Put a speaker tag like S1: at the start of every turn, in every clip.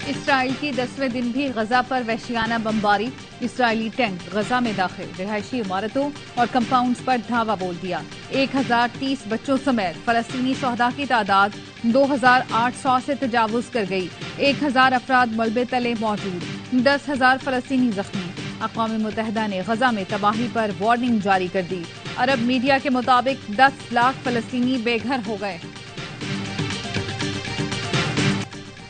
S1: Israel की 10वें दिन भी गजा पर वहशियाना बमबारी। इसराइली टैंक गजा में दाखिल, रिहायशी इमारतों और कंपाउंड्स पर धावा बोल दिया। 1030 बच्चों समेत फलस्तीनी शहदा की तादाद 2800 से तजावुज कर गई। 1000 अफराद मलबे तले मौजूद, 10,000 फलस्तीनी जख्मी। अक़वाम मुत्तहिदा ने गजा में तबाही पर वार्निंग जारी कर दी। अरब मीडिया के मुताबिक 10 लाख फलस्तीनी बेघर हो गए।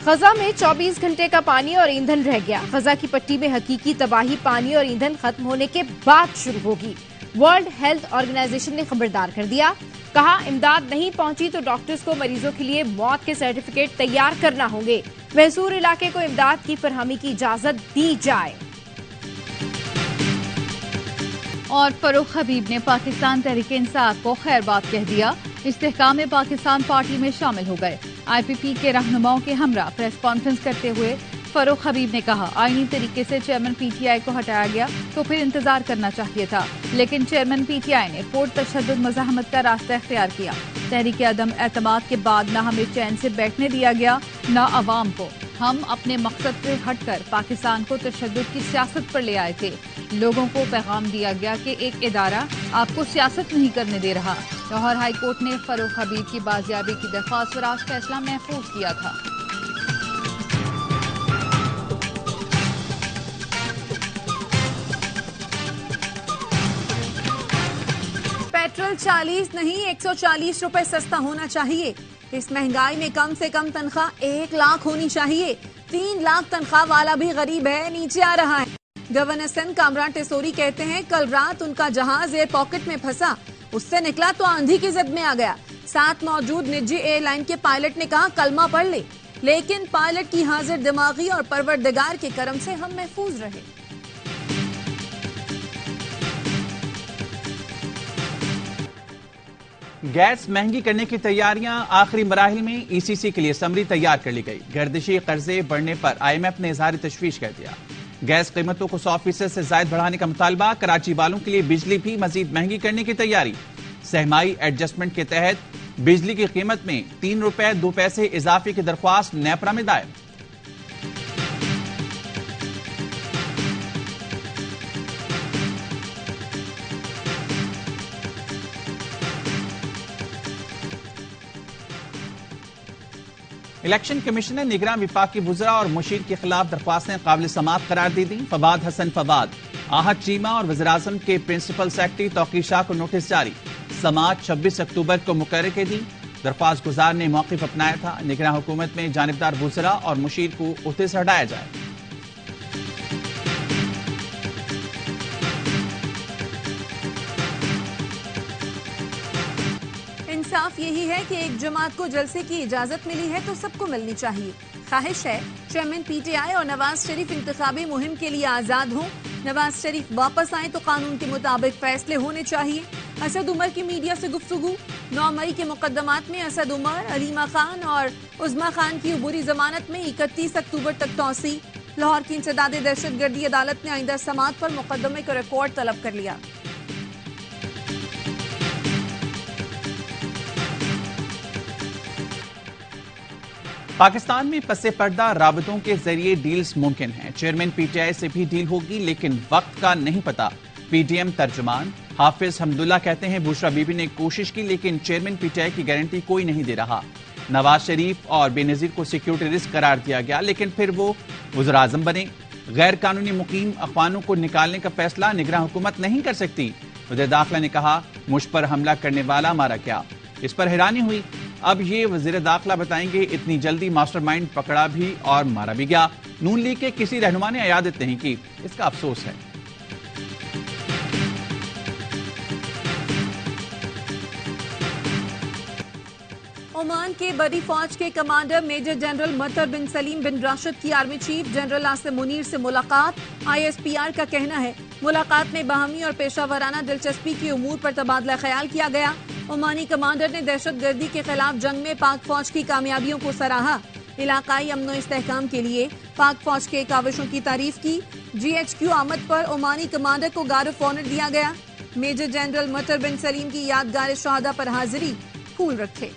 S2: गजा में 24 घंटे का पानी और ईंधन रह गया। गजा की पट्टी में हकीकी तबाही पानी और ईंधन खत्म होने के बाद शुरू होगी। वर्ल्ड हेल्थ ऑर्गेनाइजेशन ने खबरदार कर दिया, कहा इमदाद नहीं पहुंची तो डॉक्टर्स को मरीजों के लिए मौत के सर्टिफिकेट तैयार करना होंगे। महसूर इलाके को इमदाद की फरहमी की इजाजत दी जाए।
S1: और फरूख हबीब ने पाकिस्तान तहरीक इंसाफ को खैरबाद कह दिया। इस्तेहकाम पाकिस्तान पार्टी में शामिल हो गए। IPP के रहनुमाओं के हमरा प्रेस कॉन्फ्रेंस करते हुए फरूख हबीब ने कहा, आईनी तरीके से चेयरमैन PTI को हटाया गया तो फिर इंतजार करना चाहिए था, लेकिन चेयरमैन PTI ने पुरतशद्दुद मज़ाहमत का रास्ता इख्तियार किया। तहरीक अदम एतमाद के बाद न हमें चैन से बैठने दिया गया न अवाम को। हम अपने मकसद से हटकर पाकिस्तान को तशद्दुद की सियासत पर ले आए थे। लोगों को पैगाम दिया गया कि एक इदारा आपको सियासत नहीं करने दे रहा। लाहौर हाई कोर्ट ने फरूख हबीब की बाजियाबी की दरख्वास्त पर आज फैसला महफूज किया था।
S3: पेट्रोल 40 नहीं 140 रुपए सस्ता होना चाहिए। इस महंगाई में कम से कम तनख्वाह 1 लाख होनी चाहिए। 3 लाख तनख्वाह वाला भी गरीब है, नीचे आ रहा है। गवर्नर सिंध कामरान टेसोरी कहते हैं, कल रात उनका जहाज एयर पॉकेट में फंसा, उससे निकला तो आंधी की जद में आ गया। साथ मौजूद निजी एयरलाइन के पायलट ने कहा कलमा पढ़ ले, लेकिन पायलट की हाजिर दिमागी और परवरदिगार के करम से हम महफूज रहे।
S4: गैस महंगी करने की तैयारियां आखिरी मराहिल में। ECC के लिए समरी तैयार कर ली गई। गर्दिशी कर्जे बढ़ने पर IMF ने इजहार तशवीश कर दिया। गैस कीमतों को 100% से ज्यादा बढ़ाने का मुतालबा। कराची वालों के लिए बिजली भी मजीद महंगी करने की तैयारी। सहमाई एडजस्टमेंट के तहत बिजली की कीमत में 3 रुपए 2 पैसे इजाफे की दरख्वास्त नेपरा में दायर। इलेक्शन कमीशन ने निगरान विफाकी वुज़रा और मुशीर के खिलाफ दरख्वास्तें काबिल समात करार दे दी। फवाद हसन फवाद, आहत चीमा और वज़ीर-ए-आज़म के प्रिंसिपल सेक्रेटरी तौकीर शाह को नोटिस जारी। समात 26 अक्टूबर को मुकर्रर कर दी। दरख्वास्त गुजार ने मौक़िफ़ अपनाया था, निगरान हुकूमत में जानिबदार वुज़रा और मुशीर को ओहदे से हटाया जाए।
S3: इंसाफ यही है कि एक जमात को जलसे की इजाजत मिली है तो सबको मिलनी चाहिए। ख्वाहिश है चेयरमैन PTI और नवाज शरीफ इंतखाबी मुहिम के लिए आजाद हों। नवाज शरीफ वापस आए तो कानून के मुताबिक फैसले होने चाहिए। असद उमर की मीडिया से गुफ्तगू। 9 मई के मुकदमात में असद उमर, अलीमा खान और उज़मा खान की अबूरी जमानत में 31 अक्टूबर तक तौसी। लाहौर की इंसदाद दहशतगर्दी अदालत ने आइंदा समात पर मुकदमे का रिकॉर्ड तलब कर लिया।
S4: पाकिस्तान में पसे पर्दा राबतों के जरिए डील्स मुमकिन हैं। चेयरमैन PTI से भी डील होगी, लेकिन वक्त का नहीं पता। PDM तर्जुमान हाफिज हमदुल्ला कहते हैं, बुशरा बीबी ने कोशिश की लेकिन चेयरमैन PTI की गारंटी कोई नहीं दे रहा। नवाज शरीफ और बेनजीर को सिक्योरिटी रिस्क करार दिया गया, लेकिन फिर वो वज़ीर-ए-आज़म बने। गैर कानूनी मुकीम अफवानों को निकालने का फैसला निगरान हुकूमत नहीं कर सकती। वज़ीर दाखिला ने कहा, मुझ पर हमला करने वाला मारा क्या। इस पर हैरानी हुई। अब ये वज़ीर दाखिला बताएंगे, इतनी जल्दी मास्टरमाइंड पकड़ा भी और मारा भी गया। नून लीग के किसी रहनुमा ने इयादत नहीं की, इसका अफसोस है।
S3: ओमान के बड़ी फौज के कमांडर मेजर जनरल मतर बिन सलीम बिन राशिद की army chief general Asim Munir से मुलाकात। ISPR का कहना है, मुलाकात में बाहमी और पेशावराना दिलचस्पी के उमूर पर तबादला ख्याल किया गया। ओमानी कमांडर ने दहशतगर्दी के खिलाफ जंग में पाक फौज की कामयाबियों को सराहा। इलाकाई अमन और इस्तेहकाम के लिए पाक फौज के काविशों की तारीफ की। GHQ आमद पर ओमानी कमांडर को गार्ड ऑफ ऑनर दिया गया। मेजर जनरल मतर बिन सलीम की यादगार शहादा पर हाजिरी, फूल रखे।